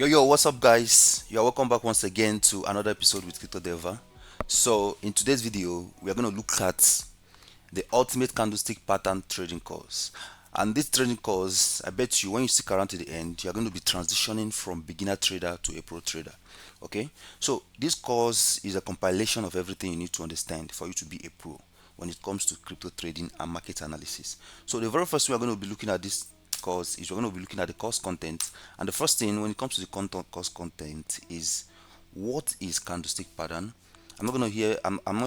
Yo, what's up, guys? You're welcome back once again to another episode with Crypto Dever. So, in today's video, we are going to look at the ultimate candlestick pattern trading course. And this trading course, I bet you when you stick around to the end, you're going to be transitioning from beginner trader to a pro trader. Okay, so this course is a compilation of everything you need to understand for you to be a pro when it comes to crypto trading and market analysis. So, the very first thing we're going to be looking at this course is we're going to be looking at the course content. And the first thing when it comes to the content course content is what is candlestick pattern. I'm not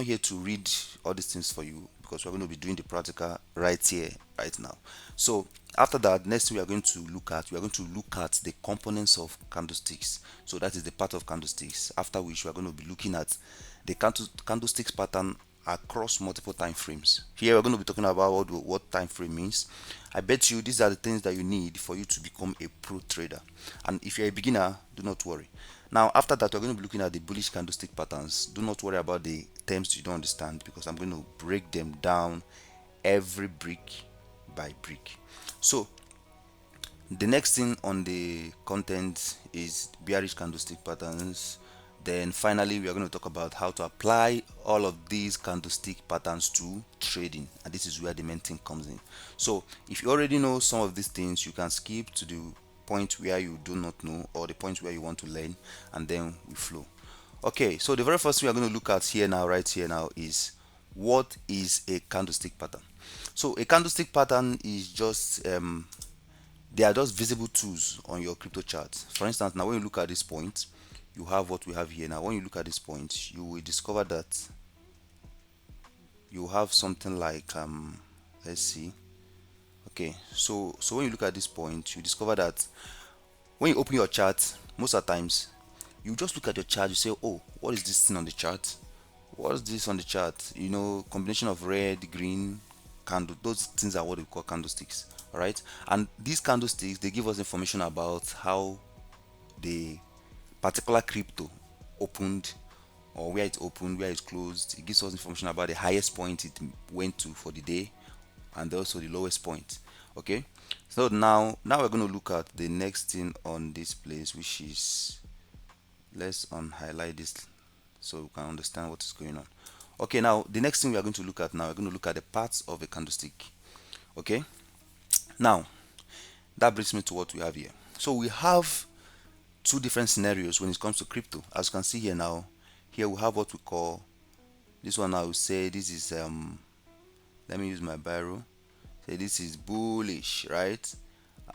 here to read all these things for you because we're going to be doing the practical right here right now. So after that, next we are going to look at the components of candlesticks. So that is the part of candlesticks, after which we are going to be looking at the candlesticks pattern across multiple time frames. Here we're going to be talking about what time frame means. I bet you these are the things that you need for you to become a pro trader. And if you're a beginner, do not worry. Now after that, we're going to be looking at the bullish candlestick patterns. Do not worry about the terms you don't understand because I'm going to break them down every brick by brick. So the next thing on the content is bearish candlestick patterns. Then finally, we are going to talk about how to apply all of these candlestick patterns to trading, and this is where the main thing comes in. So if you already know some of these things, you can skip to the point where you do not know or the point where you want to learn, and then we flow. Okay, so the very first thing we are going to look at here now, right here now, is what is a candlestick pattern. So a candlestick pattern is just they are just visible tools on your crypto chart. For instance, now when you look at this point, you have what we have here. Now when you look at this point, you will discover that you have something like let's see. Okay, so when you look at this point, you discover that when you open your chart, most of the times you just look at your chart, you say, oh, what is this thing on the chart? What's this on the chart? You know, combination of red, green candle. Those things are what we call candlesticks. All right, and these candlesticks, they give us information about how the particular crypto opened, or where it opened, where it closed. It gives us information about the highest point it went to for the day and also the lowest point. Okay, so now we're going to look at the next thing on this place, which is, let's highlight this so we can understand what is going on. Okay, now the next thing we are going to look at, now we're going to look at the parts of a candlestick. Okay, now that brings me to what we have here. So we have two different scenarios when it comes to crypto. As you can see here now, here we have what we call, this one I will say this is let me use my biro. Say this is bullish, right?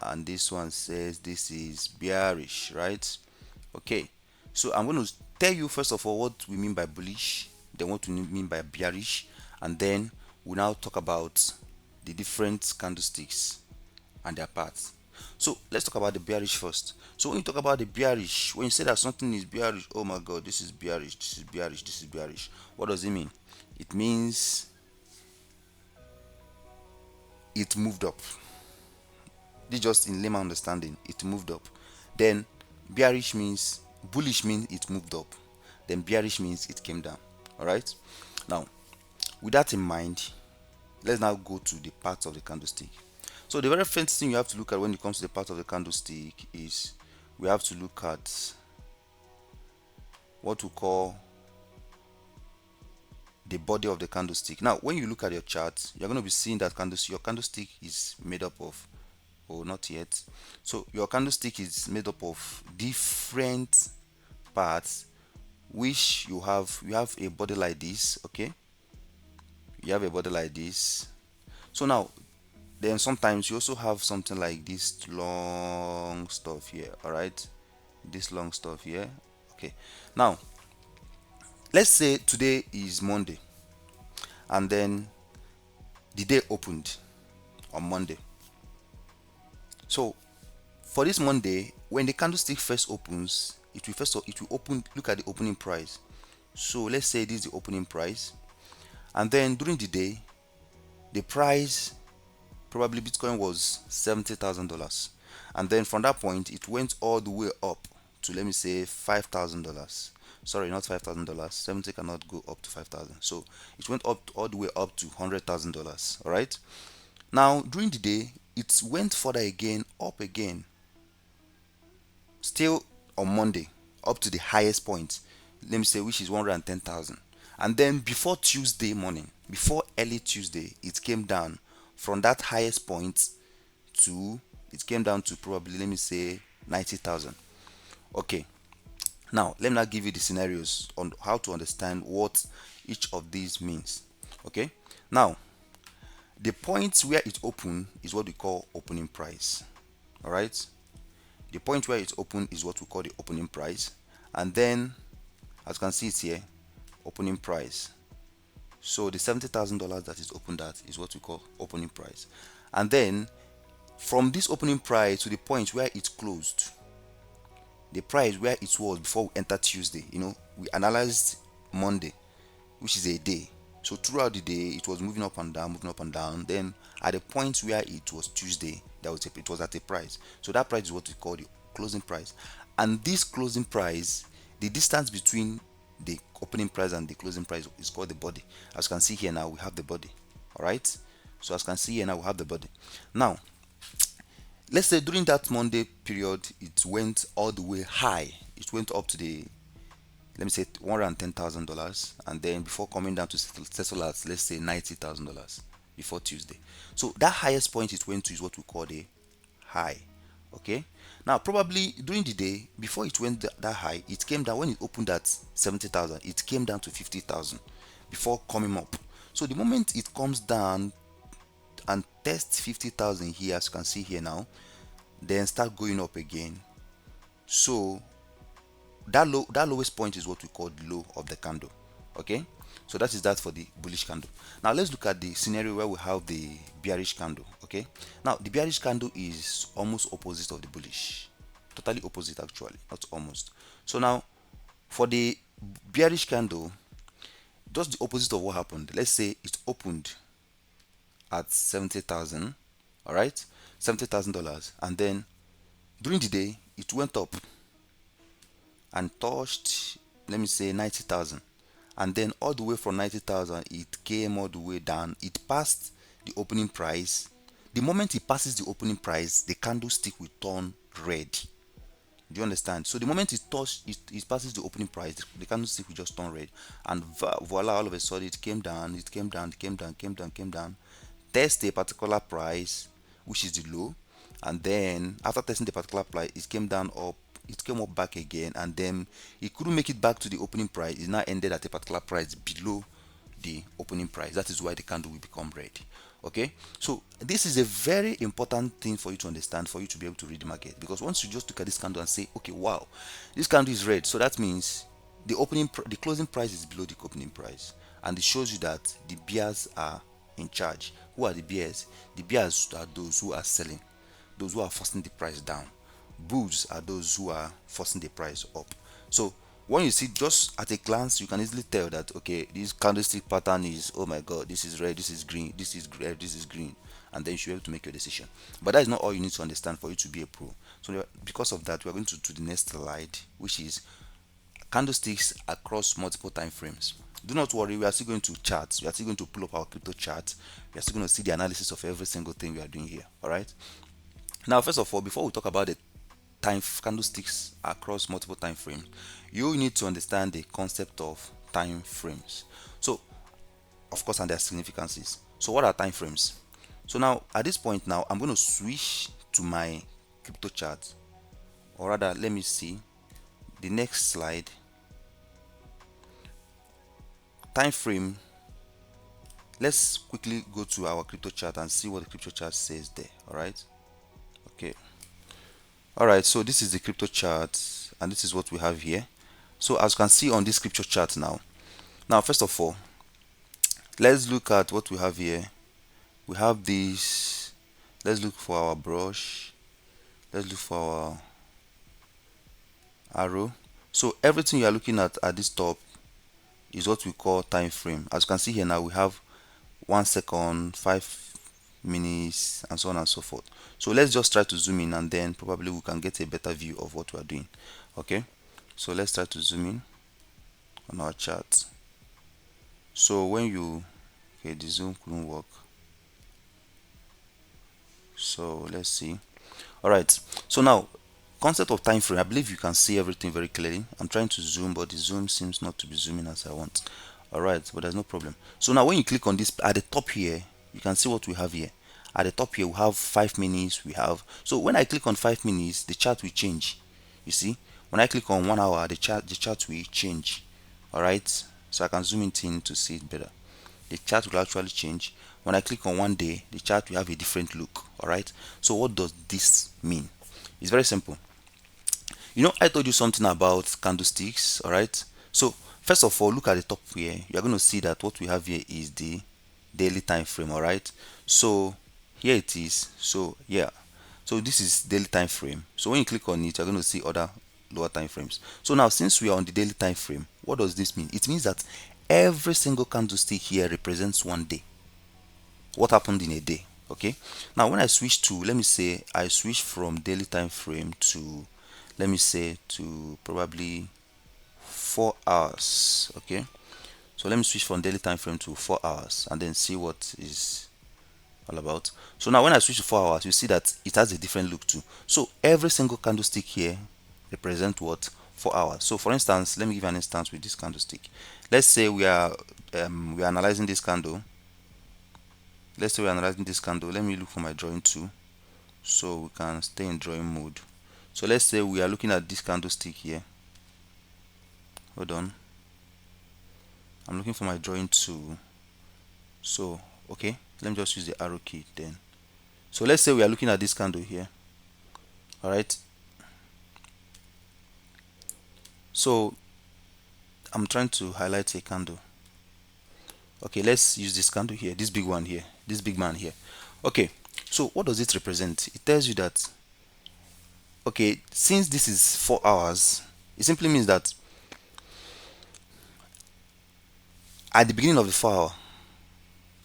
And this one says this is bearish, right? Okay, so I'm going to tell you first of all what we mean by bullish, then what we mean by bearish, and then we'll now talk about the different candlesticks and their parts. So let's talk about the bearish first. So when you talk about the bearish, when you say that something is bearish, oh my god, this is bearish, this is bearish, this is bearish, what does it mean? It means it moved up. This just in layman understanding, it moved up. Then bearish means, bullish means it moved up. Then bearish means it came down. All right, now with that in mind, let's now go to the parts of the candlestick. So the very first thing you have to look at when it comes to the part of the candlestick is we have to look at what we call the body of the candlestick. Now when you look at your chart, you're going to be seeing that your candlestick is made up of, oh, not yet. So your candlestick is made up of different parts, which you have a body like this. Okay, you have a body like this. So now then sometimes you also have something like this long stuff here. All right, this long stuff here. Okay, now let's say today is Monday and then the day opened on Monday. So for this Monday, when the candlestick first opens, it will open, look at the opening price. So let's say this is the opening price, and then during the day the price, probably Bitcoin, was $70,000, and then from that point it went all the way up to, let me say, $5,000. Sorry, not $5,000. 70 cannot go up to 5,000, so it went up all the way up to $100,000. All right, now during the day it went further again, up again, still on Monday up to the highest point, let me say, which is 110,000. And then before Tuesday morning, before early Tuesday, it came down from that highest point to, it came down to probably, let me say, 90,000. Okay, now let me now give you the scenarios on how to understand what each of these means. Okay, now the point where it opened is what we call opening price. All right, the point where it's open is what we call the opening price, and then as you can see it here, opening price. So the $70,000 that is opened at is what we call opening price. And then from this opening price to the point where it closed, the price where it was before we entered Tuesday, we analyzed Monday, which is a day. So throughout the day it was moving up and down, moving up and down. Then at the point where it was Tuesday, it was at a price. So that price is what we call the closing price. And this closing price, the distance between the opening price and the closing price is called the body. As you can see here now, we have the body. All right, so as you can see here now, we have the body. Now let's say during that Monday period, it went all the way high. It went up to the, let me say, $110,000, and then before coming down to settle at, let's say, $90,000 before Tuesday. So that highest point it went to is what we call the high. Okay, now probably during the day before it went that high, it came down. When it opened at 70,000, it came down to 50,000 before coming up. So the moment it comes down and tests 50,000 here, as you can see here now, then start going up again. So that lowest point is what we call the low of the candle. Okay, so that is that for the bullish candle. Now let's look at the scenario where we have the bearish candle. Okay, now the bearish candle is almost opposite of the bullish, totally opposite actually, not almost. So now for the bearish candle, just the opposite of what happened. Let's say it opened at 70,000, all right, $70,000, and then during the day it went up and touched, let me say, 90,000, and then all the way from 90,000 it came all the way down. It passed the opening price. The moment it passes the opening price, the candlestick will turn red. Do you understand? So the moment it passes the opening price, the candlestick will just turn red, and voila, all of a sudden it came down, it came down, came down, came down, came down, test a particular price, which is the low, and then after testing the particular price, it came down up, it came up back again, and then it couldn't make it back to the opening price. It now ended at a particular price below the opening price. That is why the candle will become red. Okay, so this is a very important thing for you to understand, for you to be able to read the market, because once you just look at this candle and say, okay, wow, this candle is red, so that means the closing price is below the opening price, and it shows you that the bears are in charge. Who are the bears? The bears are those who are selling, those who are forcing the price down. Bulls are those who are forcing the price up. So when you see, just at a glance, you can easily tell that, okay, this candlestick pattern is, oh my god, this is red, this is green, this is red, this is green, and then you should be able to make your decision. But that is not all you need to understand for you to be a pro. So because of that, we are going to the next slide, which is candlesticks across multiple time frames. Do not worry, we are still going to charts. We are still going to pull up our crypto chart. We are still going to see the analysis of every single thing we are doing here. All right, now first of all, before we talk about the candlesticks across multiple time frames, you need to understand the concept of time frames. So of course, and their significances. So what are time frames? So now at this point now, I'm going to switch to my crypto chart, or rather, let me see the next slide. Time frame. Let's quickly go to our crypto chart and see what the crypto chart says there. All right, okay. All right, so this is the crypto chart, and this is what we have here. So as you can see on this crypto chart now, first of all, let's look at what we have here. We have this. Let's look for our brush. Let's look for our arrow. So everything you are looking at this top is what we call time frame. As you can see here now, we have 1 second, 5 minutes, and so on and so forth. So let's just try to zoom in, and then probably we can get a better view of what we are doing. Okay, so let's try to zoom in on our chart. So when you, okay, the zoom couldn't work, so let's see. All right, so now concept of time frame, I believe you can see everything very clearly. I'm trying to zoom, but the zoom seems not to be zooming as I want. All right, but there's no problem. So now when you click on this at the top here, you can see what we have here. At the top here, we have 5 minutes. We have, so when I click on 5 minutes, the chart will change. You see, when I click on 1 hour, the chart will change. All right, so I can zoom it in to see it better. The chart will actually change. When I click on 1 day, the chart will have a different look. All right, so what does this mean? It's very simple. You know, I told you something about candlesticks. All right, so first of all, look at the top here. You're going to see that what we have here is the daily time frame. All right, so here it is. So yeah, so this is daily time frame. So when you click on it, you're going to see other lower time frames. So now, since we are on the daily time frame, what does this mean? It means that every single candlestick here represents 1 day. What happened in a day? Okay, now when I switch to, let me say I switch from daily time frame to, let me say, to probably 4 hours. Okay, so let me switch from daily time frame to 4 hours and then see what is all about. So now when I switch to 4 hours, you see that it has a different look too. So every single candlestick here represent what? 4 hours. So for instance, let me give an instance with this candlestick. Let's say we are analyzing this candle. Let's say we're analyzing this candle. Let me look for my drawing tool so we can stay in drawing mode. So let's say we are looking at this candlestick here. Hold on, I'm looking for my drawing tool. So okay, let me just use the arrow key then. So let's say we are looking at this candle here. All right, so I'm trying to highlight a candle. Okay, let's use this candle here, this big one here, this big man here. Okay, so what does it represent? It tells you that, okay, since this is 4 hours, it simply means that at the beginning of the 4 hour,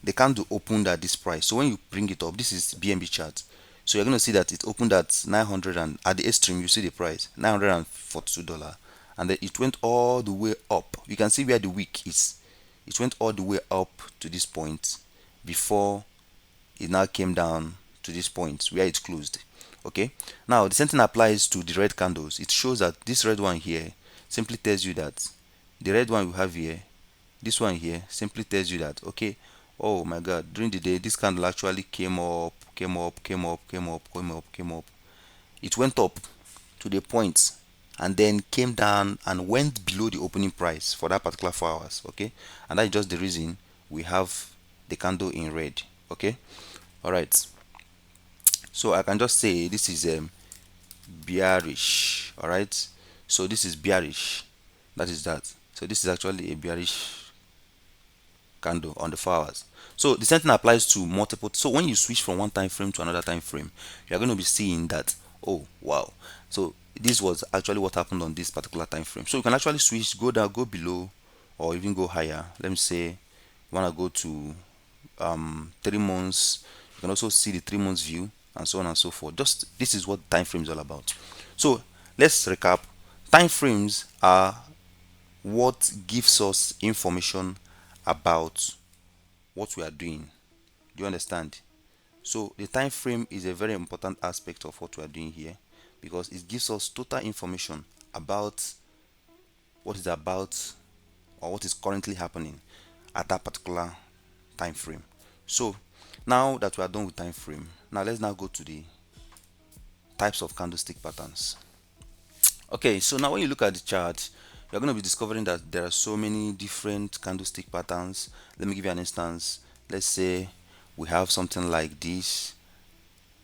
the candle opened at this price. So when you bring it up, this is BNB chart. So you're going to see that it opened at 900, and at the extreme you see the price $942, and then it went all the way up. You can see where the wick is. It went all the way up to this point before it now came down to this point where it closed. Okay, now the same thing applies to the red candles. It shows that this red one here simply tells you that the red one we have here, this one here, simply tells you that, okay, oh my god, during the day this candle actually came up, came up, came up, came up, came up, came up. It went up to the point and then came down and went below the opening price for that particular 4 hours. Okay, and that's just the reason we have the candle in red. Okay, all right, so I can just say this is bearish. All right, so this is bearish, that is that. So this is actually a bearish candle on the 4 hours. So the same thing applies to multiple. So when you switch from one time frame to another time frame, you're going to be seeing that, oh wow, so this was actually what happened on this particular time frame. So you can actually switch, go down, go below, or even go higher. Let me say you want to go to 3 months. You can also see the 3 months view and so on and so forth. Just this is what time frame is all about. So let's recap. Time frames are what gives us information about what we are doing. Do you understand? So the time frame is a very important aspect of what we are doing here, because it gives us total information about what is about or what is currently happening at that particular time frame. So now that we are done with time frame, now let's now go to the types of candlestick patterns. Okay, so now when you look at the chart, you're going to be discovering that there are so many different candlestick patterns. Let me give you an instance. Let's say we have something like this.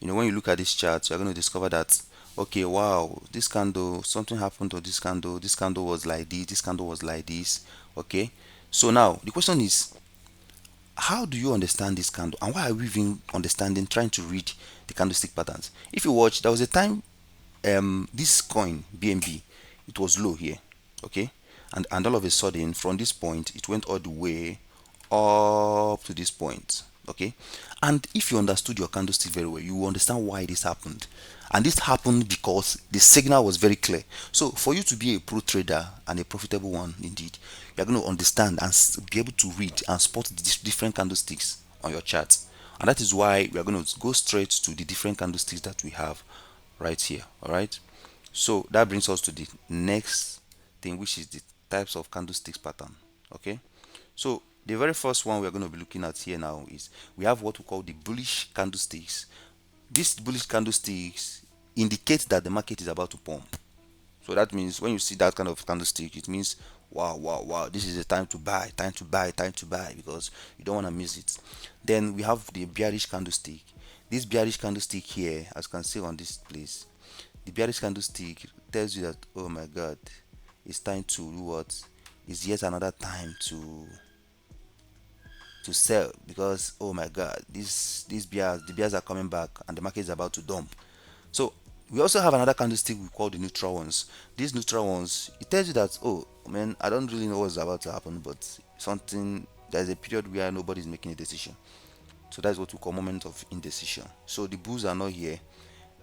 You know, when you look at this chart, you're going to discover that, okay, wow, this candle, something happened to this candle was like this candle was like this. Okay, so now the question is, how do you understand this candle, and why are we even trying to read the candlestick patterns? If you watch, there was a time this coin BNB, it was low here, okay, and all of a sudden from this point it went all the way up to this point. Okay, and if you understood your candlestick very well, you will understand why this happened. And this happened because the signal was very clear. So for you to be a pro trader and a profitable one indeed, you're going to understand and be able to read and spot the different candlesticks on your chart. And that is why we are going to go straight to the different candlesticks that we have right here. All right, So that brings us to the next thing, which is the types of candlesticks pattern. Okay, so the very first one we are going to be looking at here now is we have what we call the bullish candlesticks. These bullish candlesticks indicate that the market is about to pump. So that means when you see that kind of candlestick, it means wow, wow, wow, this is the time to buy, time to buy, time to buy, because you don't want to miss it. Then we have the bearish candlestick. This bearish candlestick here, as you can see on this place, the bearish candlestick tells you that, oh my god, it's time to do what? It's yet another time to sell, because oh my god, these bears, the bears are coming back and the market is about to dump. So we also have another candlestick we call the neutral ones. These neutral ones, it tells you that, oh man, I don't really know what's about to happen, but something, there's a period where nobody's making a decision. So that's what we call moment of indecision. So the bulls are not here,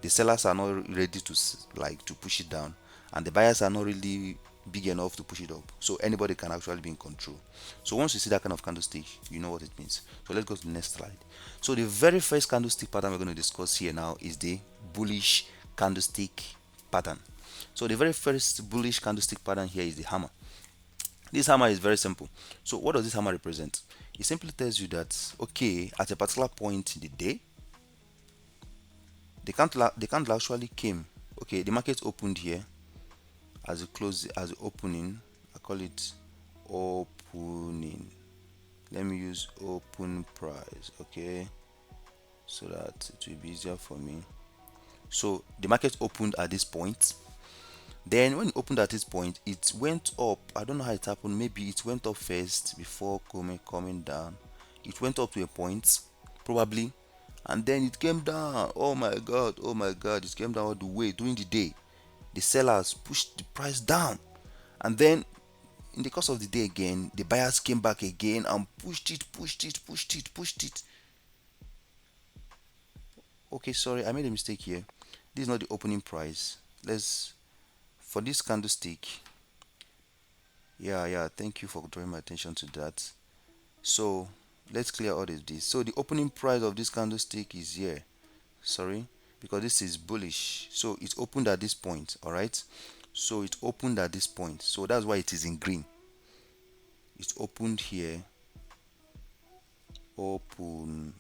the sellers are not ready to like to push it down, and the buyers are not really big enough to push it up, so anybody can actually be in control. So once you see that kind of candlestick, you know what it means. So let's go to the next slide. So the very first candlestick pattern we're going to discuss here now is the bullish candlestick pattern. So the very first bullish candlestick pattern here is the hammer. This hammer is very simple. So what does this hammer represent? It simply tells you that, okay, at a particular point in the day, the candle actually came. Okay, the market opened here as a close, as opening. I call it opening. Let me use open price, okay, so that it will be easier for me. So the market opened at this point. Then when it opened at this point, it went up. I don't know how it happened. Maybe it went up first before coming down. It went up to a point, probably, and then it came down. Oh my god, oh my god, it came down all the way during the day. The sellers pushed the price down, and then in the course of the day again, the buyers came back again and pushed it. Okay, sorry, I made a mistake here. This is not the opening price. Let's, for this candlestick, yeah, thank you for drawing my attention to that. So let's clear all of this. So the opening price of this candlestick is here. Sorry, because this is bullish, so it opened at this point. All right, so it opened at this point, so that's why it is in green. It opened here, open,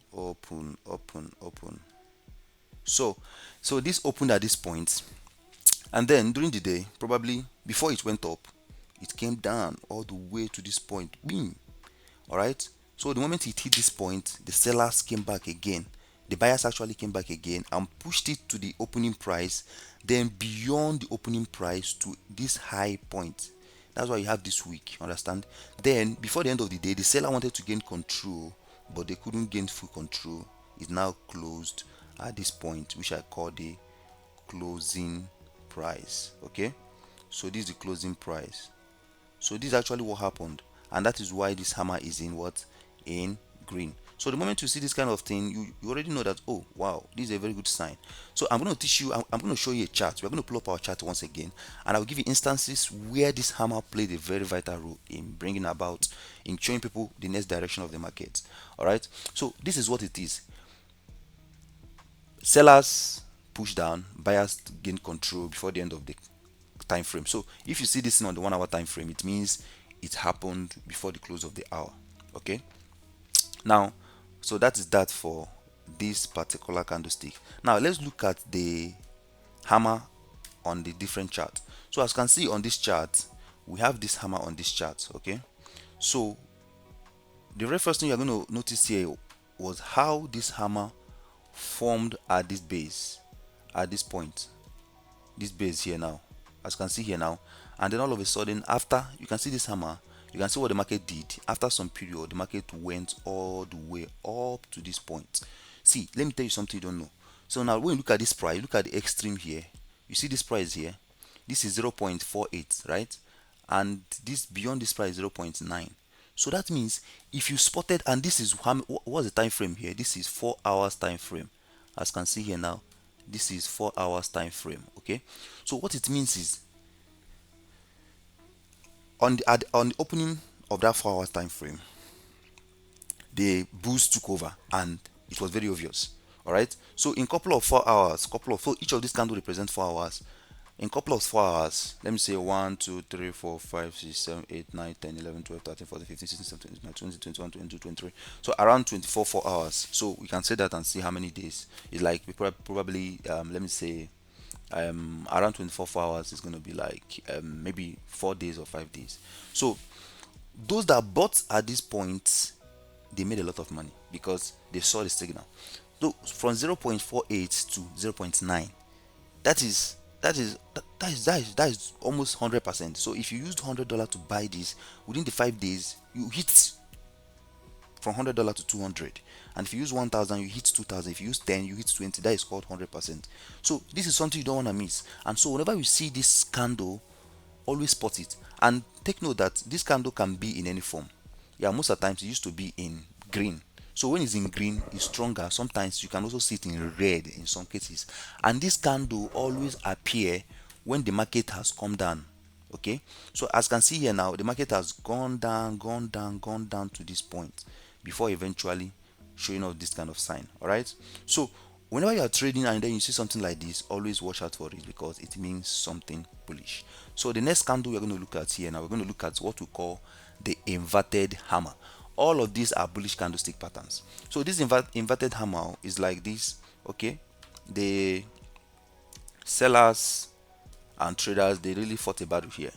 so this opened at this point, and then during the day, probably before it went up, it came down all the way to this point. Boom. All right, so the moment it hit this point, the sellers came back again, the buyers actually came back again and pushed it to the opening price, then beyond the opening price to this high point. That's why you have this week, understand? Then before the end of the day, the seller wanted to gain control, but they couldn't gain full control. It's now closed at this point, which I call the closing price. Okay, so this is the closing price. So this is actually what happened, and that is why this hammer is in what? In green. So the moment you see this kind of thing, you already know that, oh wow, this is a very good sign. So I'm going to teach you, I'm going to show you a chart. We're going to pull up our chart once again, and I'll give you instances where this hammer played a very vital role in bringing about, in showing people the next direction of the market. All right, so this is what it is. Sellers push down, buyers gain control before the end of the time frame. So if you see this thing on the 1 hour time frame, it means it happened before the close of the hour. Okay, now, so that is that for this particular candlestick. Now let's look at the hammer on the different chart. So as you can see on this chart, we have this hammer on this chart. Okay, so the very first thing you're going to notice here was how this hammer formed at this base, at this point, this base here now, as you can see here now. And then all of a sudden, after you can see this hammer, you can see what the market did. After some period, the market went all the way up to this point. See, let me tell you something you don't know. So now when you look at this price, look at the extreme here. You see this price here, this is 0.48, right? And this beyond this price 0.9. So that means if you spotted, and this is how, what's the time frame here? This is 4 hours time frame. As you can see here now, this is 4 hours time frame. Okay, so what it means is on the opening of that 4 hours time frame, the bulls took over and it was very obvious. All right, so in couple of 4 hours, so each of these candles represent 4 hours. in couple of 4 hours, let me say 1 2 3 4 5 6 7 8 9 10 11 12 13 14 15 16 17 18 19 20 21 22 23. So around 24 4 hours. So we can say that and see how many days. It's like we probably let me say around 24 4 hours is going to be like maybe 4 days or 5 days. So those that bought at this point, they made a lot of money because they saw the signal. So from 0.48 to 0.9, that is almost 100%. So if you used $100 to buy this, within the 5 days you hit from $100 to 200, and if you use 1,000 you hit 2,000. If you use 10 you hit 20. That is called 100%. So this is something you don't want to miss. And so whenever you see this candle, always spot it, and take note that this candle can be in any form. Yeah, most of the times it used to be in green. So when it's in green, it's stronger. Sometimes you can also see it in red in some cases. And this candle always appear when the market has come down. Okay, so as you can see here now, the market has gone down, gone down, gone down to this point before eventually showing off this kind of sign. All right, so whenever you are trading and then you see something like this, always watch out for it because it means something bullish. So the next candle we're going to look at here now, we're going to look at what we call the inverted hammer. All of these are bullish candlestick patterns. So this inverted hammer is like this. Okay, the sellers and traders, they really fought a battle here.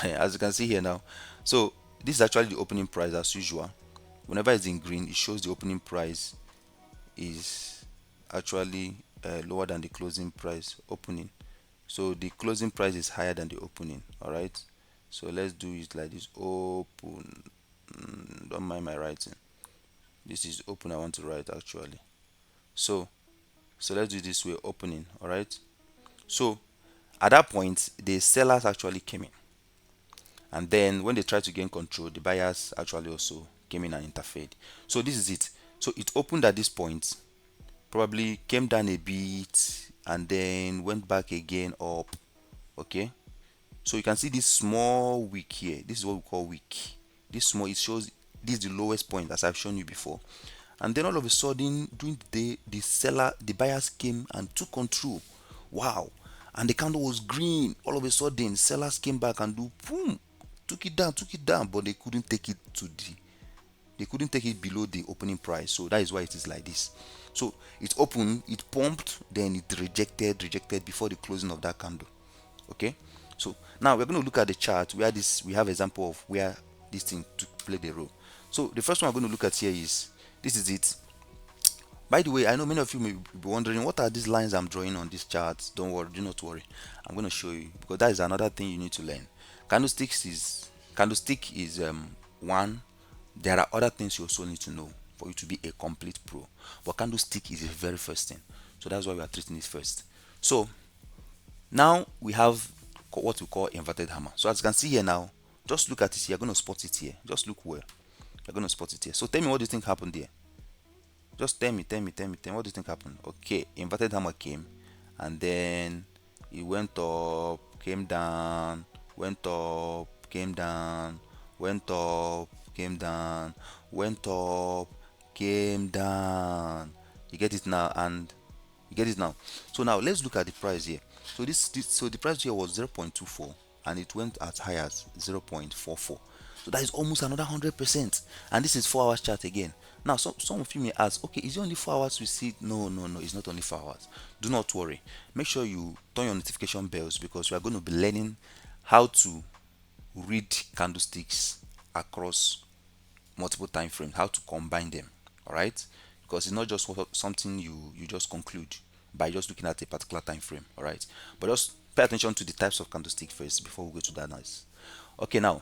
As you can see here now, so this is actually the opening price as usual. Whenever it's in green, it shows the opening price is actually lower than the closing price opening. So the closing price is higher than the opening. All right, so let's do it like this. Open, don't mind my writing, this is open I want to write actually. So let's do it this way, opening. All right, so at that point the sellers actually came in, and then when they tried to gain control, the buyers actually also came in and interfered. So this is it. So it opened at this point, probably came down a bit, and then went back again up. Okay, so you can see this small wick here. This is what we call wick. This small, it shows this is the lowest point as I've shown you before. And then all of a sudden during the day, the buyers came and took control. Wow. And the candle was green. All of a sudden sellers came back and do boom, took it down, but they couldn't take it below the opening price. So that is why it is like this. So it opened, it pumped, then it rejected before the closing of that candle. Okay, so now we're going to look at the chart where we have example of where this thing to play the role. So the first one we're going to look at here is, this is it. By the way, I know many of you may be wondering what are these lines I'm drawing on this chart. Don't worry, do not worry, I'm going to show you, because that is another thing you need to learn. Candlestick is one. There are other things you also need to know for you to be a complete pro, but candlestick is the very first thing. So that's why we are treating it first. So now we have what we call inverted hammer. So as you can see here now, just look at it here. You're going to spot it here. Just look well. You're going to spot it here. So tell me, what do you think happened there? Just tell me. What do you think happened? Okay, inverted hammer came, and then it went up, came down, went up, came down, went up, came down, went up, came down. You get it now, and you get it now. So now let's look at the price here. So so the price here was 0.24, and it went as high as 0.44. So that is almost another 100%. And this is 4 hours chart again. Now some of you may ask, okay, is it only 4 hours we see? No, it's not only 4 hours. Do not worry. Make sure you turn your notification bells, because we are going to be learning how to read candlesticks across multiple time frames, how to combine them. All right, because it's not just something you just conclude by just looking at a particular time frame. All right, but just pay attention to the types of candlestick first before we go to that nice. Okay, now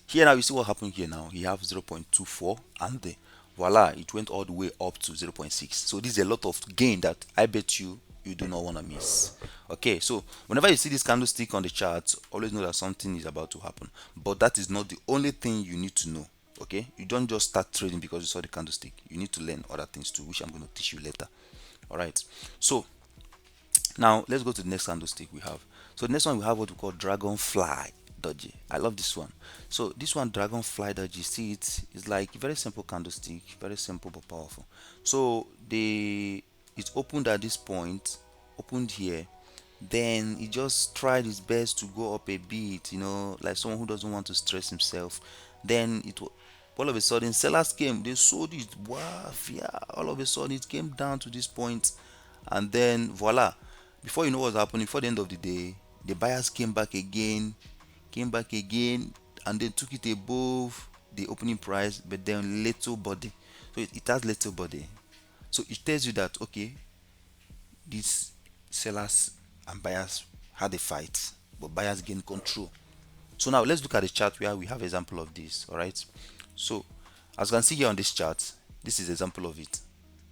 here now you see what happened here. Now you have 0.24, and voila, it went all the way up to 0.6. So this is a lot of gain that I bet you do not want to miss. Okay, so whenever you see this candlestick on the chart, always know that something is about to happen, but that is not the only thing you need to know. Okay, you don't just start trading because you saw the candlestick. You need to learn other things too, which I'm going to teach you later. All right, so now let's go to the next candlestick we have. So the next one we have what we call Dragonfly Doji. I love this one. So this one, Dragonfly Doji, see it's like very simple candlestick, very simple but powerful. So it opened at this point, opened here, then he just tried his best to go up a bit, you know, like someone who doesn't want to stress himself. Then all of a sudden sellers came, they sold it. Wow, yeah, all of a sudden it came down to this point, and then voila, before you know what's happening, before the end of the day, the buyers came back again, and then took it above the opening price, but then little body. So it has little body. So it tells you that okay, these sellers and buyers had a fight, but buyers gained control. So now let's look at the chart where we have example of this. All right. So as you can see here on this chart, this is example of it.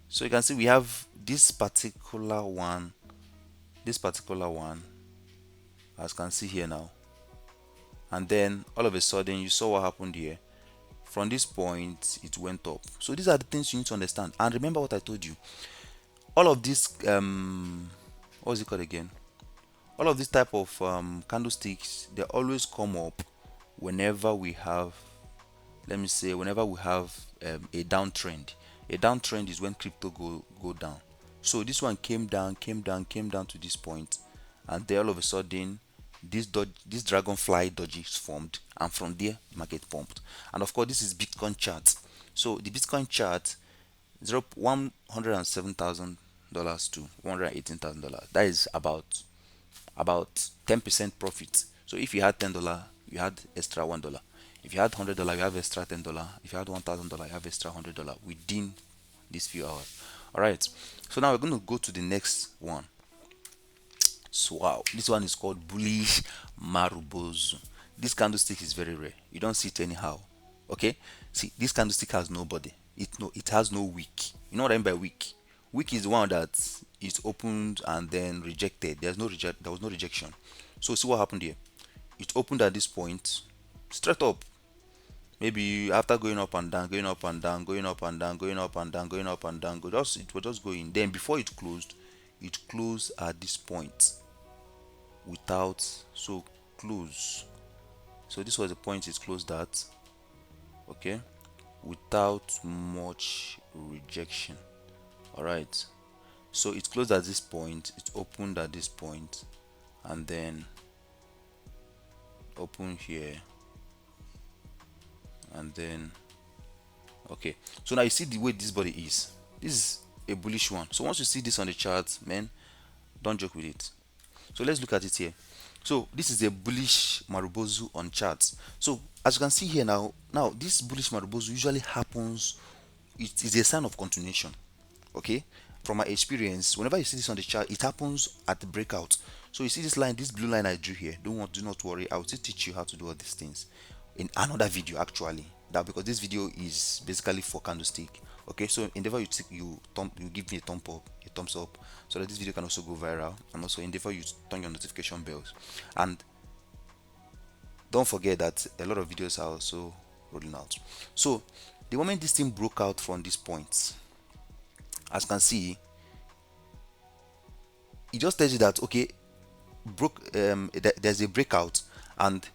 So you can see we have this particular one, as you can see here now, and then all of a sudden you saw what happened here. From this point it went up. So these are the things you need to understand, and remember what I told you. All of this what is it called again, all of this type of candlesticks, they always come up whenever we have, let me say, whenever we have a downtrend. A downtrend is when crypto go down. So this one came down to this point, and then all of a sudden this dragonfly doji is formed, and from there market pumped. And of course this is Bitcoin chart. So the Bitcoin chart, $107,000 to $118,000, that is about 10% profit. So if you had $10, you had extra $1. If you had $100, you have extra $10. If you had $1,000, you have extra $100 within these few hours. All right. So now we're going to go to the next one. So wow, this one is called Bullish Marubozu. This candlestick is very rare. You don't see it anyhow. Okay. See, this candlestick has no body. It has no wick. You know what I mean by wick? Wick is the one that is opened and then rejected. There was no rejection. So see what happened here. It opened at this point, straight up. Maybe after going up and down, going up and down, going up and down, going up and down, going up and down, it was just going. Then before it closed at this point without, so close. So this was the point it closed at, okay, without much rejection. All right. So it closed at this point, it opened at this point, and then open here, and then okay. So now you see the way this body is. This is a bullish one. So once you see this on the chart, man, don't joke with it. So let's look at it here. So this is a bullish Marubozu on charts. So as you can see here now this bullish Marubozu usually happens, it is a sign of continuation. Okay, from my experience, whenever you see this on the chart, it happens at the breakout. So you see this line, this blue line I drew here, do not worry, I will still teach you how to do all these things in another video actually, that because this video is basically for candlestick. Okay, so endeavor you give me a thumbs up so that this video can also go viral, and also endeavor you turn your notification bells, and don't forget that a lot of videos are also rolling out. So the moment this thing broke out from this point, as you can see, it just tells you that okay, there's a breakout, and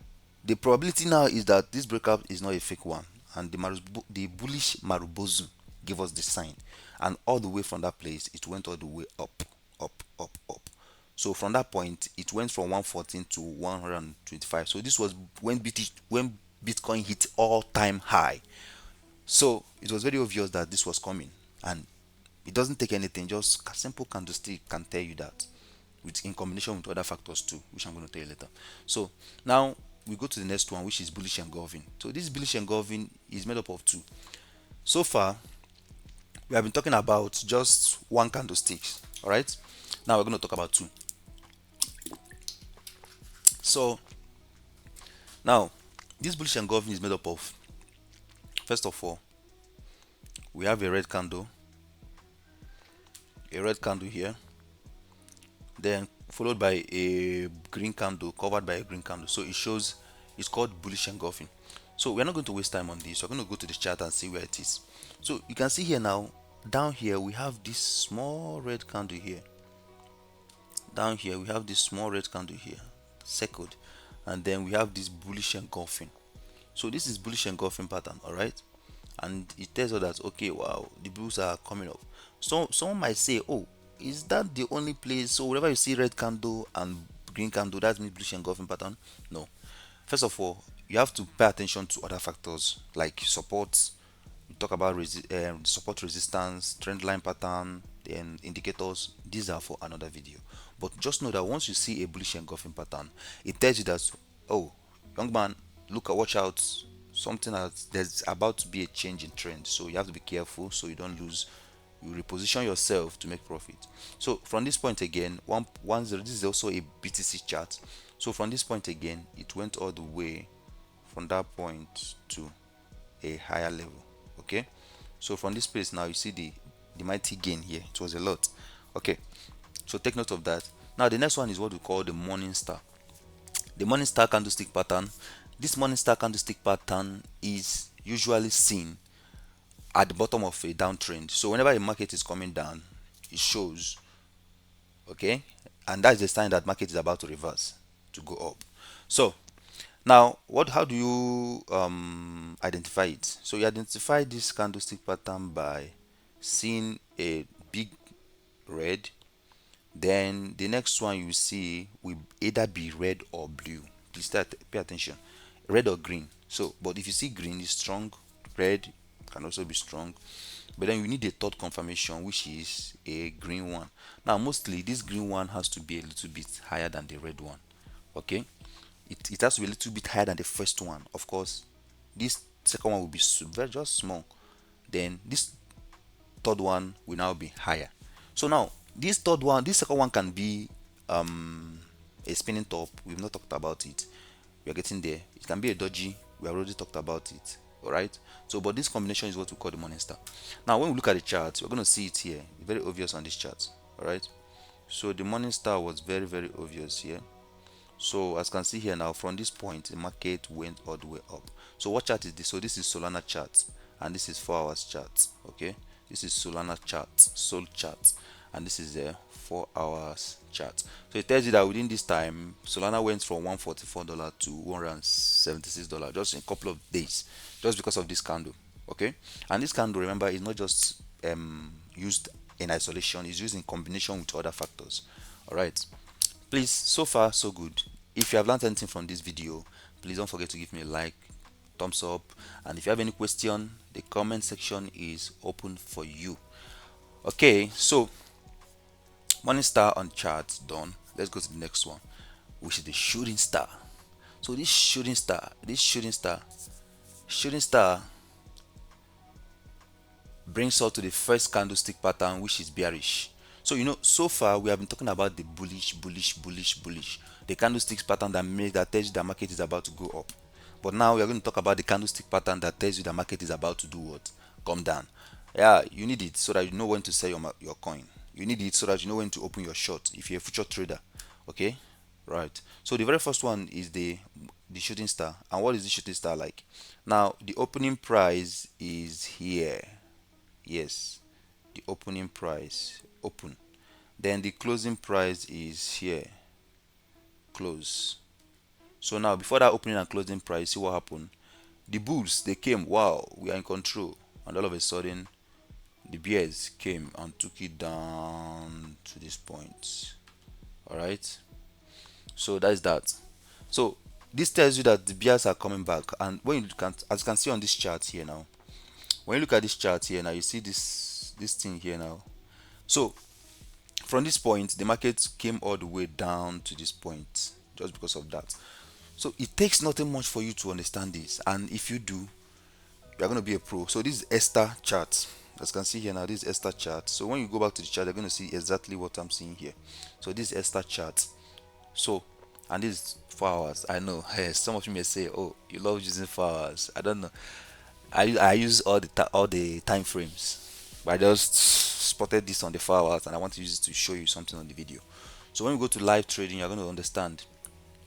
the probability now is that this breakout is not a fake one, and the bullish Marubozu gave us the sign, and all the way from that place it went all the way up. So from that point it went from 114 to 125. So this was when Bitcoin hit all-time high. So it was very obvious that this was coming, and it doesn't take anything, just a simple candlestick can tell you that, in combination with other factors too, which I'm going to tell you later. So now we go to the next one, which is bullish engulfing. So this bullish engulfing is made up of two. So far we have been talking about just one candlestick. All right, now we're going to talk about two. So now this bullish engulfing is made up of, first of all, we have a red candle here, then followed by a green candle covered by a green candle. So it's called bullish engulfing. So we're not going to waste time on this. We're going to go to the chart and see where it is. So you can see here now, down here we have this small red candle here. Down here we have this small red candle here, circled, and then we have this bullish engulfing. So this is bullish engulfing pattern, all right, and it tells us that okay, wow, the bulls are coming up. So someone might say, oh, is that the only place? So whenever you see red candle and green candle, that means bullish engulfing pattern? No. First of all, you have to pay attention to other factors like support. We talk about support, resistance, trend line pattern, and indicators. These are for another video. But just know that once you see a bullish engulfing pattern, it tells you that, oh, young man, look, watch out, something else, there's about to be a change in trend. So you have to be careful so you don't lose. You reposition yourself to make profit. So from this point again, 110, this is also a BTC chart. So from this point again, it went all the way from that point to a higher level. Okay, so from this place now, you see the mighty gain here. It was a lot. Okay, so take note of that. Now the next one is what we call the morning star. The morning star candlestick pattern. This morning star candlestick pattern is usually seen at the bottom of a downtrend. So whenever the market is coming down, it shows, okay, and that's the sign that market is about to reverse to go up. So now, how do you identify it? So you identify this candlestick pattern by seeing a big red. Then the next one you see will either be red or blue. Please pay attention. Red or green. So, but if you see green is strong, red can also be strong. But then you need a third confirmation, which is a green one. Now, mostly this green one has to be a little bit higher than the red one. Okay, it has to be a little bit higher than the first one. Of course, this second one will be very just small. Then this third one will now be higher. So now this second one can be a spinning top. We've not talked about it. We are getting there. It can be a doji. We have already talked about it. All right. So, but this combination is what we call the morning star. Now, when we look at the chart, we're going to see it here. Very obvious on this chart. All right. So the morning star was very obvious here. So as you can see here now, from this point the market went all the way up. So what chart is this? So this is Solana chart, and this is 4 hours chart. Okay, this is Solana chart, Sol chart, and this is a 4 hours chart. So it tells you that within this time Solana went from $144 to $176 just in a couple of days, just because of this candle. Okay, and this candle, remember, is not just used in isolation, it's used in combination with other factors. All right, please, so far so good. If you have learned anything from this video, please don't forget to give me a like, thumbs up, and if you have any question, the comment section is open for you. Okay, so morning star on chart done. Let's go to the next one, which is the shooting star. So this shooting star brings us to the first candlestick pattern, which is bearish. So so far we have been talking about the bullish, the candlesticks pattern that tells you the market is about to go up. But now we are going to talk about the candlestick pattern that tells you the market is about to do what? Come down. Yeah, you need it so that you know when to sell your coin. You need it so that you know when to open your short if you're a future trader. Okay, right. So the very first one is the shooting star. And what is the shooting star like? Now the opening price is here. Yes, the opening price, open. Then the closing price is here, close. So now before that opening and closing price, see what happened. The bulls, they came, wow, we are in control, and all of a sudden the bears came and took it down to this point. All right, so that's that. So this tells you that the bears are coming back. And when you can, as you can see on this chart here now, when you look at this chart here now, you see this thing here now. So from this point the market came all the way down to this point just because of that. So it takes nothing much for you to understand this, and if you do, you are going to be a pro. So this is Esther chart. As you can see here now, this is Esther chart. So when you go back to the chart, you're going to see exactly what I'm seeing here. So this is Esther chart. So, and this is 4 hours. I know, hey, some of you may say, oh, you love using 4 hours. I don't know. I use all the time frames, but I just spotted this on the 4 hours and I want to use it to show you something on the video. So when you go to live trading, you're going to understand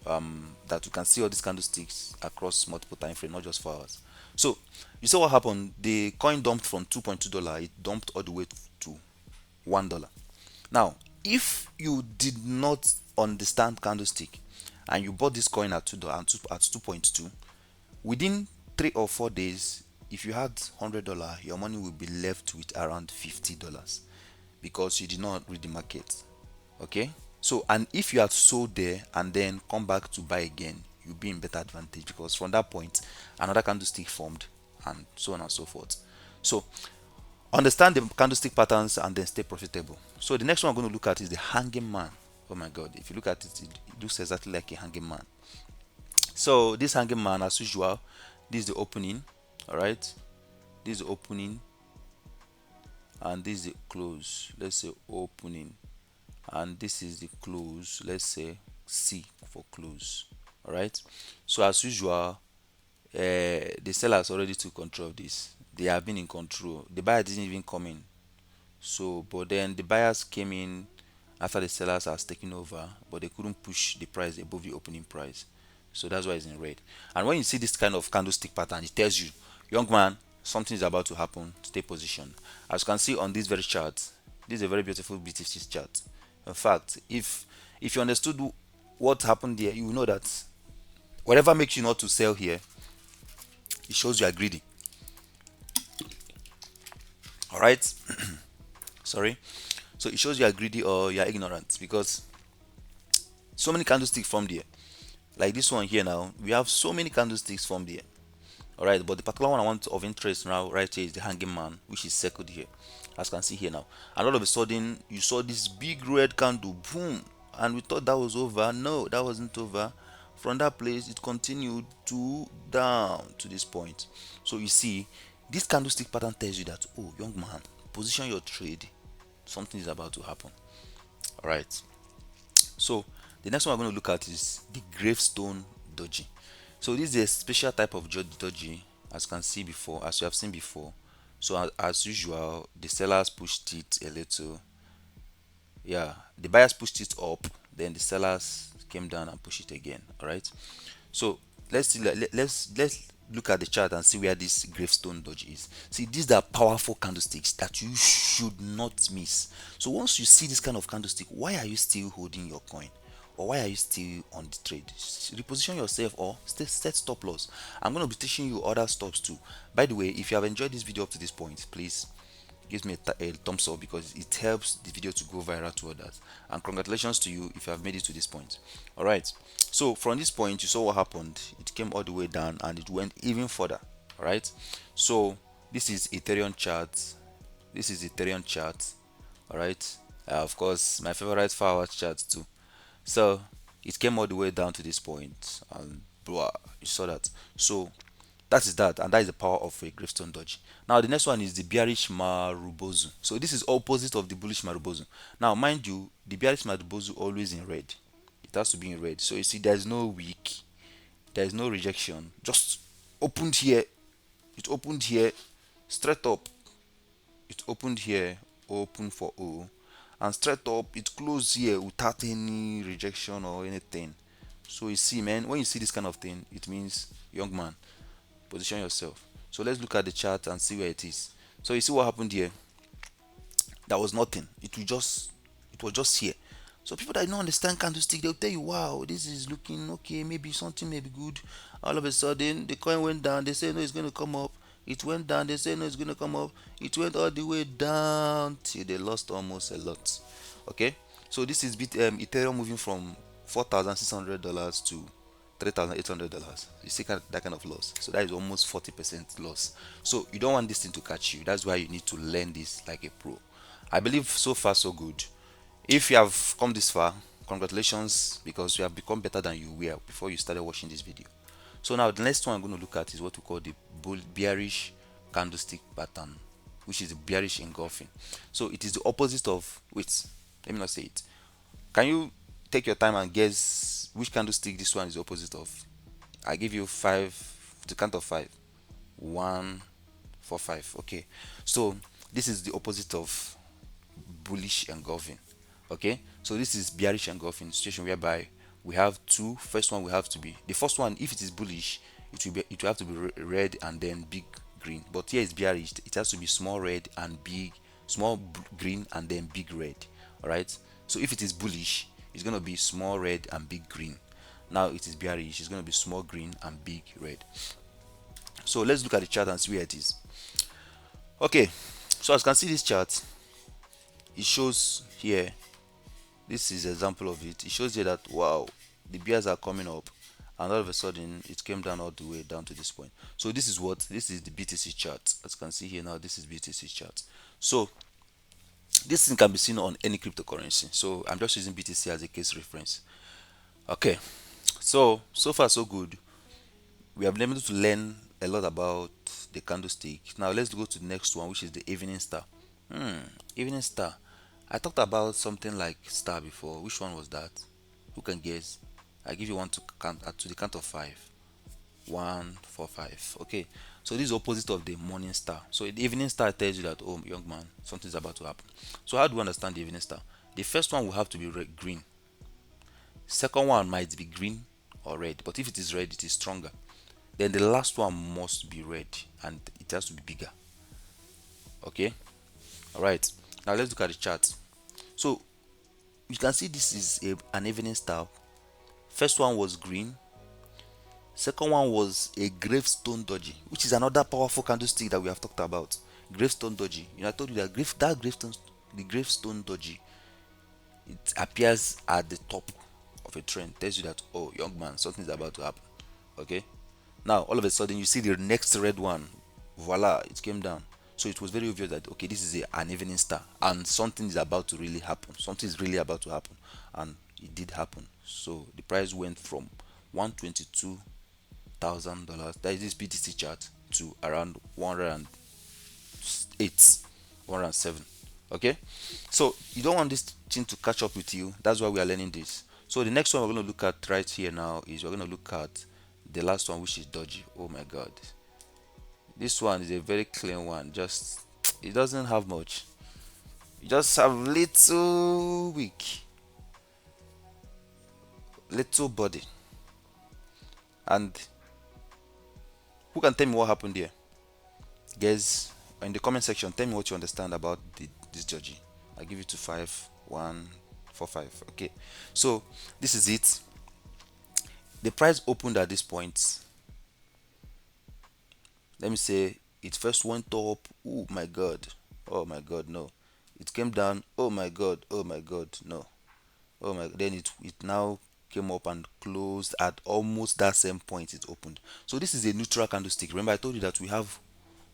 that you can see all these candlesticks across multiple time frames, not just 4 hours. So you saw what happened. The coin dumped from $2.2, it dumped all the way to $1. Now if you did not understand candlestick and you bought this coin at $2 and at 2.2, within 3 or 4 days, if you had $100, your money will be left with around $50. because you did not read the market. Okay, so and if you had sold there and then come back to buy again, you'll be in better advantage, because from that point another candlestick formed and so on and so forth. So understand the candlestick patterns and then stay profitable. So the next one I'm going to look at is the hanging man. Oh my god, if you look at it, it looks exactly like a hanging man. So this hanging man, as usual, this is the opening. All right, this is the opening and this is the close. Let's say opening, and this is the close. Let's say C for close. All right, so as usual, the sellers already took control of this. They have been in control. The buyer didn't even come in. So but then the buyers came in after the sellers has taken over, but they couldn't push the price above the opening price. So that's why it's in red. And when you see this kind of candlestick pattern, it tells you, young man, something is about to happen. Stay positioned. As you can see on this very chart, this is a very beautiful BTC chart. In fact, if you understood what happened there, you will know that whatever makes you not to sell here, it shows you are greedy. All right. Sorry. So it shows you are greedy or you are ignorant, because so many candlesticks from there, like this one here. Now we have so many candlesticks from there. All right, but the particular one I want of interest now right here is the hanging man, which is circled here, as you can see here now. And all of a sudden you saw this big red candle, boom, and we thought that was over. No, that wasn't over. From that place it continued to down to this point. So you see, this candlestick pattern tells you that, oh young man, position your trade, something is about to happen. All right, so the next one we're going to look at is the Gravestone Doji. So this is a special type of doji, as you can see before, as you have seen before. So as usual, the sellers pushed it a little. Yeah, the buyers pushed it up, then the sellers came down and pushed it again. All right. So let's see, let's look at the chart and see where this Gravestone doji is. See, these are powerful candlesticks that you should not miss. So once you see this kind of candlestick, why are you still holding your coin? Or why are you still on the trade? Reposition yourself or set stop loss. I'm going to be teaching you other stops too. By the way, if you have enjoyed this video up to this point, please give me a thumbs up, because it helps the video to go viral to others. And congratulations to you if you have made it to this point. All right, so from this point you saw what happened. It came all the way down and it went even further. All right, so this is Ethereum chart. This is Ethereum chart. All right, of course my favorite 4-hour chart too. So it came all the way down to this point and blah, you saw that. So that is that, and that is the power of a Gravestone Doji. Now the next one is the bearish Marubozu. So this is opposite of the bullish Marubozu. Now mind you, the bearish Marubozu always in red. It has to be in red. So you see, there is no wick, there is no rejection. Just opened here, it opened here, straight up, it opened here, open for O, and straight up it closed here without any rejection or anything. So you see, man, when you see this kind of thing, it means, young man, position yourself. So let's look at the chart and see where it is. So you see what happened here. That was nothing. It was just here. So people that don't understand candlestick, they'll tell you, wow, this is looking okay, maybe something may be good. All of a sudden the coin went down, they say no, it's going to come up. It went down, they say no, it's going to come up. It went all the way down till they lost almost a lot. Okay, so this is Ethereum moving from $4,600 to $3,800. You see that kind of loss. So that is almost 40% loss. So you don't want this thing to catch you. That's why you need to learn this like a pro. I believe so far so good. If you have come this far, congratulations, because you have become better than you were before you started watching this video. So now the next one I'm going to look at is what we call the bearish candlestick pattern, which is the bearish engulfing. So it is the opposite of, wait, let me not say it. Can you take your time and guess which candlestick this one is the opposite of? I give you 5, the count of 5. 1, 4, 5. Okay, so this is the opposite of bullish engulfing. Okay, so this is bearish engulfing situation, whereby we have two. First one will have to be the first one. If it is bullish, it will have to be red and then big green. But here is bearish, it has to be small red and big, small green and then big red. All right, so if it is bullish, it's going to be small red and big green. Now it is bearish, it's going to be small green and big red. So let's look at the chart and see where it is. Okay, so as you can see this chart, it shows here, this is an example of it. It shows here that wow, the bears are coming up, and all of a sudden it came down all the way down to this point. So this is what, this is the BTC chart. As you can see here now, this is BTC chart. So this thing can be seen on any cryptocurrency, so I'm just using BTC as a case reference. Okay, so far so good. We have been able to learn a lot about the candlestick. Now let's go to the next one, which is the evening star. Evening star, I talked about something like star before. Which one was that? Who can guess? I give you one to count, to the count of 5. 1, 4, 5. Okay, so this is opposite of the morning star. So the evening star tells you that, oh young man, something's about to happen. So how do we understand the evening star? The first one will have to be green. Second one might be green or red, but if it is red, it is stronger. Then the last one must be red, and it has to be bigger. Okay, all right, now let's look at the chart. So you can see this is an evening star. First one was green, second one was a gravestone doji, which is another powerful candlestick that we have talked about. Gravestone doji, I told you that the gravestone doji, it appears at the top of a trend, tells you that, oh young man, something is about to happen. Okay, now all of a sudden you see the next red one, voila, it came down. So it was very obvious that, okay, this is an evening star and something is about to really happen, something is really about to happen, and it did happen. So the price went from $122,000, that is this BTC chart, to around 108, 107. Okay, so you don't want this thing to catch up with you. That's why we are learning this. So the next one we're going to look at right here now is, we're going to look at the last one, which is Doji. Oh my god, this one is a very clean one. Just, it doesn't have much, you just have little weak, little body. And who can tell me what happened here? Guys, in the comment section, tell me what you understand about this Doji. I give you to 5, 1, 4, 5. Okay, so this is it. The price opened at this point. Let me say it first went up. Oh my god, oh my god, no. It came down. Oh my god, oh my god, no. Oh my, then it now came up and closed at almost that same point it opened. So this is a neutral candlestick. Remember I told you that we have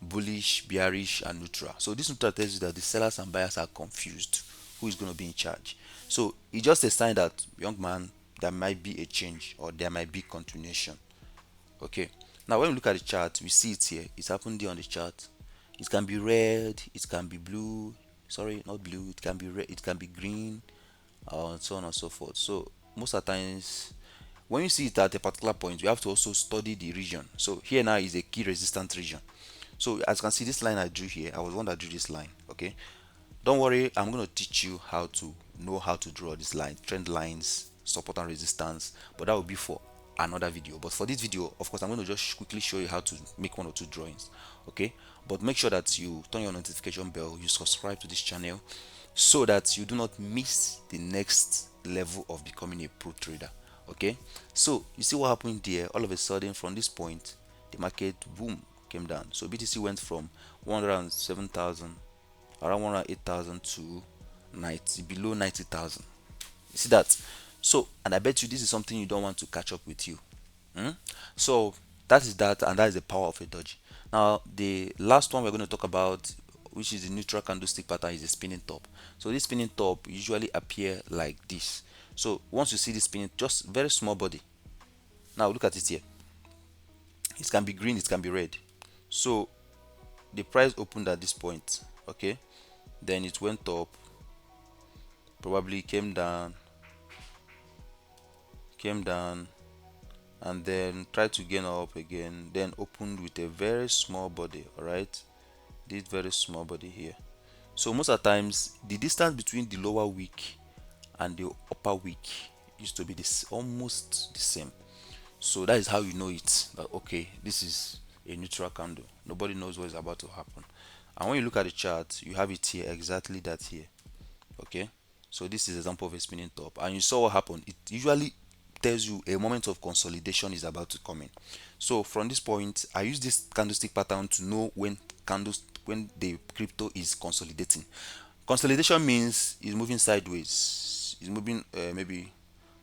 bullish, bearish, and neutral. So this neutral tells you that the sellers and buyers are confused who is going to be in charge. So it's just a sign that, young man, there might be a change or there might be continuation. Okay, now when we look at the chart, we see it here. It's happened here on the chart. It can be red, it can be blue, sorry, not blue, it can be red, it can be green, and so on and so forth. So most of the times when you see it at a particular point, you have to also study the region. So here now is a key resistance region. So as you can see, this line I drew here, I was the one that drew this line. Okay, don't worry, I'm going to teach you how to know how to draw this line, trend lines, support and resistance, but that will be for another video. But for this video, of course, I'm going to just quickly show you how to make 1 or 2 drawings. Okay, but make sure that you turn your notification bell, you subscribe to this channel, so that you do not miss the next level of becoming a pro trader. Okay, so you see what happened there. All of a sudden, from this point, the market, boom, came down. So BTC went from 107,000, around 108,000, to 90, below 90,000. You see that? So, and I bet you this is something you don't want to catch up with you. So that is that, and that is the power of a doji. Now the last one we're going to talk about, which is the neutral candlestick pattern, is the spinning top. So this spinning top usually appear like this. So once you see this spinning, just very small body. Now look at it here. It can be green, it can be red. So the price opened at this point. Okay, then it went up, probably came down, and then tried to gain up again, then opened with a very small body. All right, this very small body here. So most of the times the distance between the lower wick and the upper wick used to be this almost the same. So that is how you know it, that okay, this is a neutral candle. Nobody knows what is about to happen. And when you look at the chart, you have it here, exactly that here. Okay, so this is an example of a spinning top, and you saw what happened. It usually tells you a moment of consolidation is about to come in. So from this point, I use this candlestick pattern to know when the crypto is consolidating. Consolidation means it's moving sideways. It's moving maybe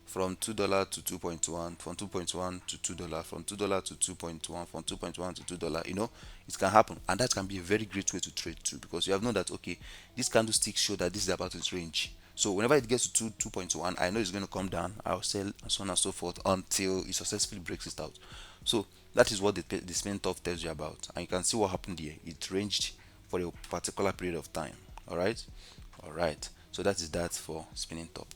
from $2 to 2.1, from 2.1 to $2, from $2 to 2.1, from 2.1 to $2. It can happen, and that can be a very great way to trade too, because you have known that okay, this candlestick show that this is about its range. So whenever it gets to 2.1, I know it's going to come down. I'll sell and so on and so forth until it successfully breaks it out. So that is what the spin top tells you about, and you can see what happened here. It ranged for a particular period of time. All right. So that is that for spinning top.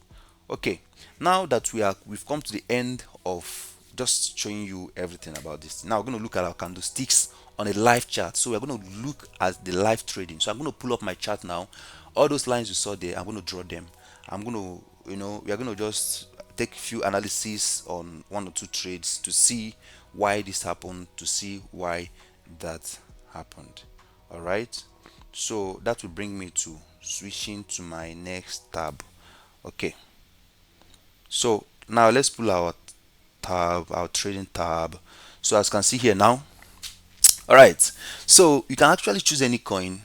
Okay, now that we've come to the end of just showing you everything about this, now we're going to look at our candlesticks on a live chart. So we're going to look at the live trading. So I'm going to pull up my chart now. All those lines you saw there, I'm going to draw them. I'm going to, we are going to just take a few analysis on one or two trades to see why this happened, to see why that happened. All right, so that will bring me to switching to my next tab. Okay, so now let's pull our tab, our trading tab. So as you can see here now, all right, so you can actually choose any coin.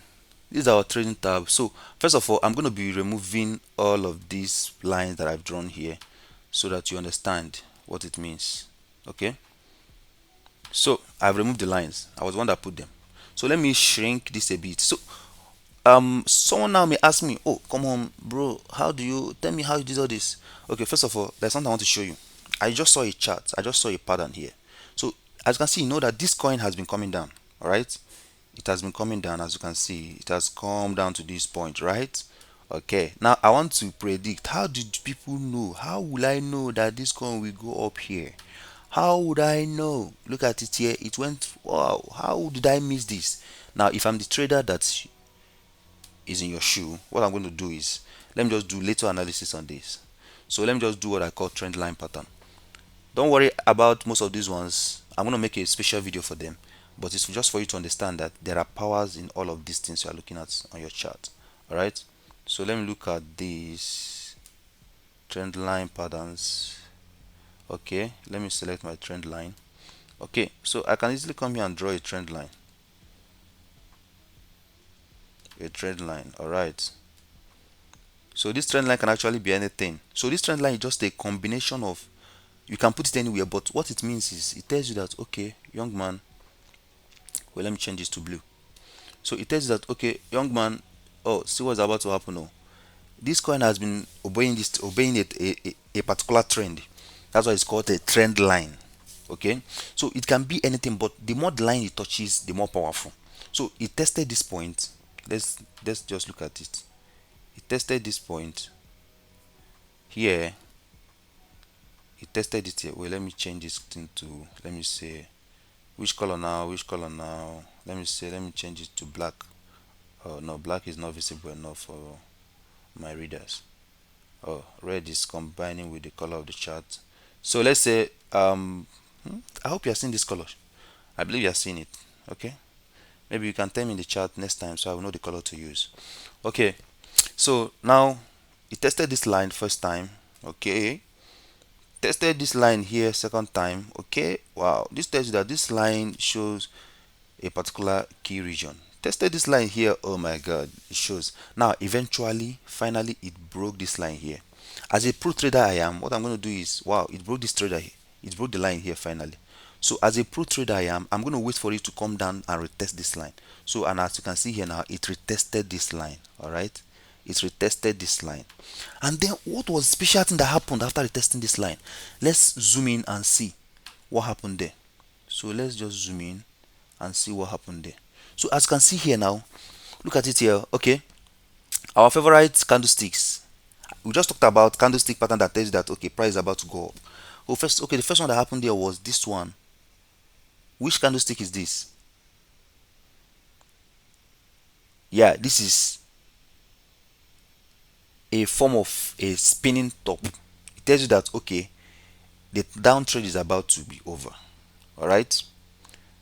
This is our trading tab. So first of all, I'm going to be removing all of these lines that I've drawn here so that you understand what it means. Okay, so I've removed the lines. I was the one that put them. So let me shrink this a bit. So someone now may ask me, oh come on bro, how do you tell me how you did all this? Okay, first of all, there's something I want to show you. I just saw a chart, I just saw a pattern here. So as you can see, you know that this coin has been coming down. All right, it has been coming down. As you can see, it has come down to this point, right? Okay, now I want to predict. How did people know? How will I know that this coin will go up here? How would I know? Look at it here, it went, wow, how did I miss this? Now if I'm the trader that is in your shoe, what I'm going to do is, let me just do little analysis on this. So let me just do what I call trend line pattern. Don't worry about most of these ones. I'm going to make a special video for them, but it's just for you to understand that there are powers in all of these things you are looking at on your chart. All right, so let me look at these trend line patterns. Okay, let me select my trend line. Okay, so I can easily come here and draw a trend line. All right, so this trend line can actually be anything. So this trend line is just a combination of, you can put it anywhere, but what it means is it tells you that okay, young man, well, let me change this to blue. So it tells you that okay, young man, oh, see what's about to happen. Oh, this coin has been obeying a particular trend. That's why it's called a trend line. Okay, so it can be anything, but the more the line it touches, the more powerful. So it tested this point. Let's just look at it. It tested this point here. It tested it here. Well, let me change this thing to, let me say, which color now, let me say, let me change it to black. Oh no, black is not visible enough for my readers. Oh, red is combining with the color of the chart. So let's say I hope you are seeing this color. I believe you are seeing it. Okay, maybe you can tell me in the chat next time so I will know the color to use. Okay, so now it tested this line first time. Okay, tested this line here second time. Okay, wow, this tells you that this line shows a particular key region. Tested this line here. Oh my god, it shows. Now eventually, finally, it broke this line here. As a pro trader I am, what I'm going to do is, wow, it broke this trader here. It broke the line here finally. So as a pro trader I am, I'm going to wait for it to come down and retest this line. So, and as you can see here now, it retested this line. All right, it retested this line. And then what was the special thing that happened after retesting this line? Let's zoom in and see what happened there. So let's just zoom in and see what happened there. So as you can see here now, look at it here. Okay, our favorite candlesticks, we just talked about candlestick pattern that tells you that okay, price is about to go up. Oh, first, okay, the first one that happened there was this one. Which candlestick is this? Yeah, this is a form of a spinning top. It tells you that okay, the downtrend is about to be over. All right,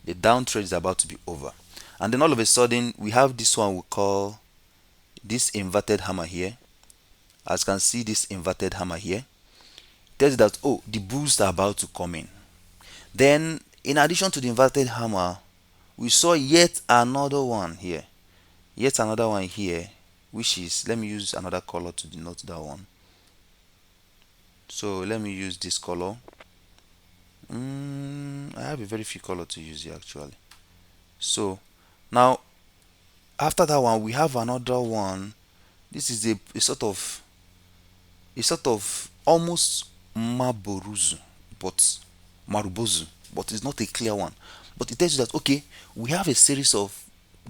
the downtrend is about to be over. And then all of a sudden we have this one we call this inverted hammer here. As you can see, this inverted hammer here tells you that oh, the bulls are about to come in. Then in addition to the inverted hammer, we saw yet another one here, which is, let me use another color to denote that one. So let me use this color. I have a very few color to use here actually. So now after that one we have another one. This is a sort of almost but Marubozu, but it's not a clear one. But it tells you that okay, we have a series of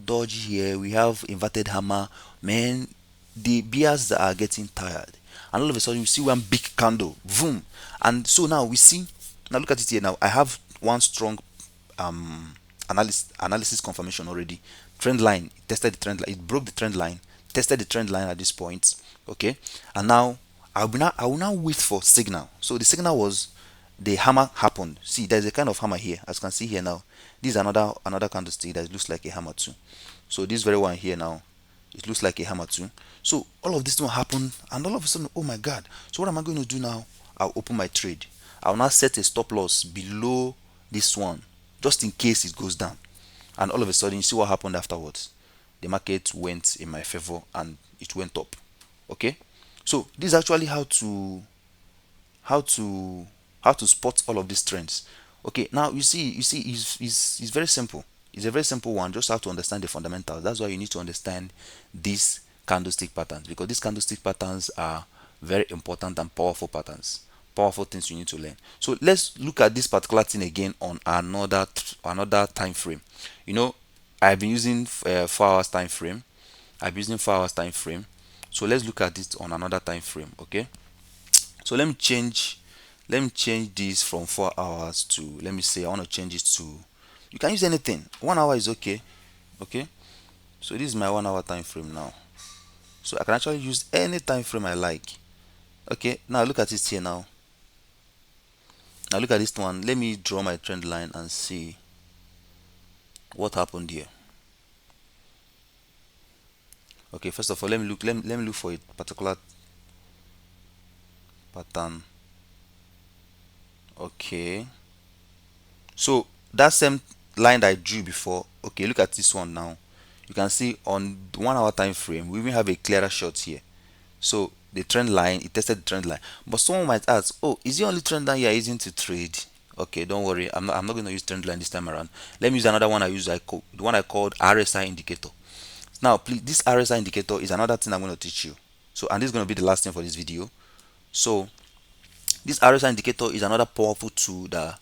doji here, we have inverted hammer, man, the bears that are getting tired, and all of a sudden you see one big candle, boom, and so now we see, now look at it here. Now I have one strong analysis confirmation already. Trend line, tested the trend line, it broke the trend line, tested the trend line at this point, okay, and now I will now wait for signal. So the signal was the hammer happened. See, there's a kind of hammer here, as you can see here now. This is another candlestick that looks like a hammer too. So this very one here now, it looks like a hammer too. So all of this one happened, and all of a sudden, oh my god. So what am I going to do now? I'll open my trade. I'll now set a stop loss below this one, just in case it goes down. And all of a sudden, you see what happened afterwards. The market went in my favor and it went up. Okay, so this is actually how to how to spot all of these trends. Okay, now you see it's very simple. It's a very simple one. Just have to understand the fundamentals. That's why you need to understand these candlestick patterns, because these candlestick patterns are very important and powerful patterns, powerful things you need to learn. So let's look at this particular thing again on another time frame. You know, I've been using 4 hours time frame. I've been using 4 hours time frame. So let's look at it on another time frame. Okay, so let me change this from 4 hours to, let me say I want to change it to, you can use anything. 1 hour is okay. Okay, so this is my 1 hour time frame now. So I can actually use any time frame I like. Okay, now look at it here now. Now look at this one. Let me draw my trend line and see what happened here. Okay, first of all, let me look for a particular pattern. Okay, so that same line that I drew before, okay, look at this one now. You can see on the 1 hour time frame we even have a clearer shot here. So the trend line, it tested the trend line. But someone might ask, oh, is the only trend line you are using to trade? Okay, don't worry, I'm not going to use trend line this time around. Let me use another one the one I called RSI indicator. Now please, this RSI indicator is another thing I'm going to teach you. So, and this is going to be the last thing for this video. So this RSI indicator is another powerful tool that,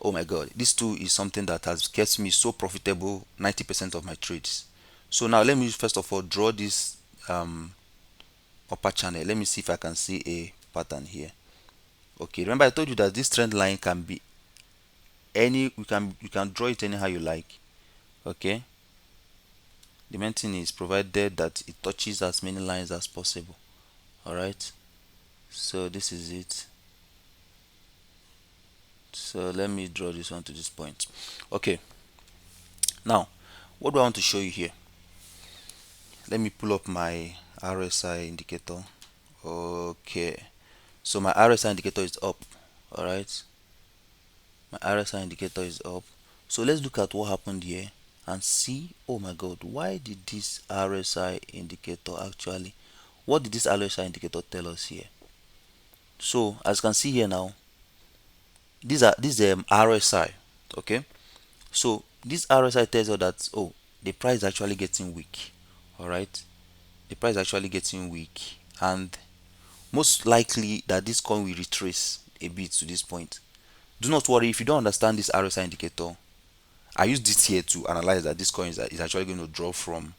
oh my god, this tool is something that has kept me so profitable 90% of my trades. So now let me first of all draw this upper channel. Let me see if I can see a pattern here. Okay, remember I told you that this trend line can be any, you can draw it anyhow you like. Okay, the main thing is provided that it touches as many lines as possible. All right, so this is it. So let me draw this one to this point. Okay, now what do I want to show you here? Let me pull up my RSI indicator. Okay, so my RSI indicator is up. All right, my RSI indicator is up. So let's look at what happened here and see, oh my god, why did this RSI indicator actually, what did this RSI indicator tell us here? So as you can see here now, this is RSI. Okay, so this RSI tells us that, oh, the price is actually getting weak. All right, the price is actually getting weak, and most likely that this coin will retrace a bit to this point. Do not worry if you don't understand this RSI indicator. I used this here to analyze that this coin is actually going to drop from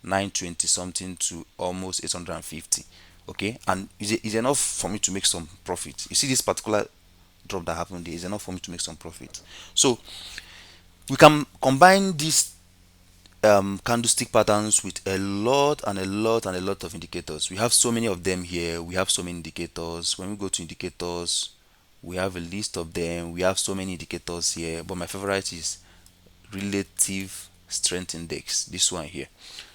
920 something to almost 850. Okay, and is enough for me to make some profit. You see this particular drop that happened there is enough for me to make some profit. So we can combine these candlestick patterns with a lot of indicators. We have so many of them here. We have so many indicators. When we go to indicators, we have a list of them. We have so many indicators here, but my favorite is relative strength index, this one here.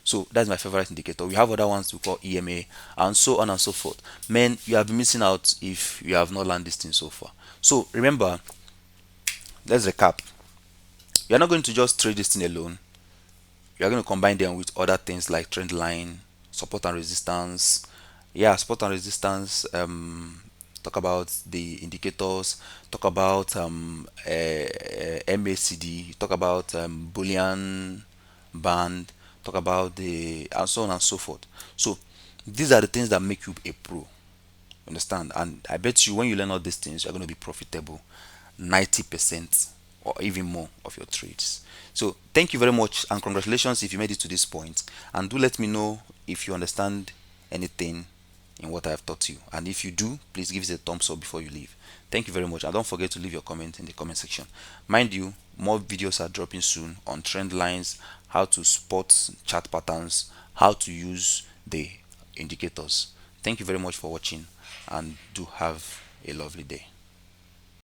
So that's my favorite indicator. We have other ones we call EMA and so on and so forth. Man, you have been missing out if you have not learned this thing so far. So remember, let's recap. You are not going to just trade this thing alone. You are going to combine them with other things like trend line, support and resistance. Yeah, support and resistance. Talk about the indicators. Talk about MACD. Talk about Boolean band. Talk about the and so on and so forth. So these are the things that make you a pro. Understand? And I bet you when you learn all these things, you're going to be profitable 90% or even more of your trades. So thank you very much and congratulations if you made it to this point. And do let me know if you understand anything in what I have taught you. And if you do, please give it a thumbs up before you leave. Thank you very much. And don't forget to leave your comment in the comment section. Mind you, more videos are dropping soon on trend lines, how to spot chart patterns, how to use the indicators. Thank you very much for watching and do have a lovely day.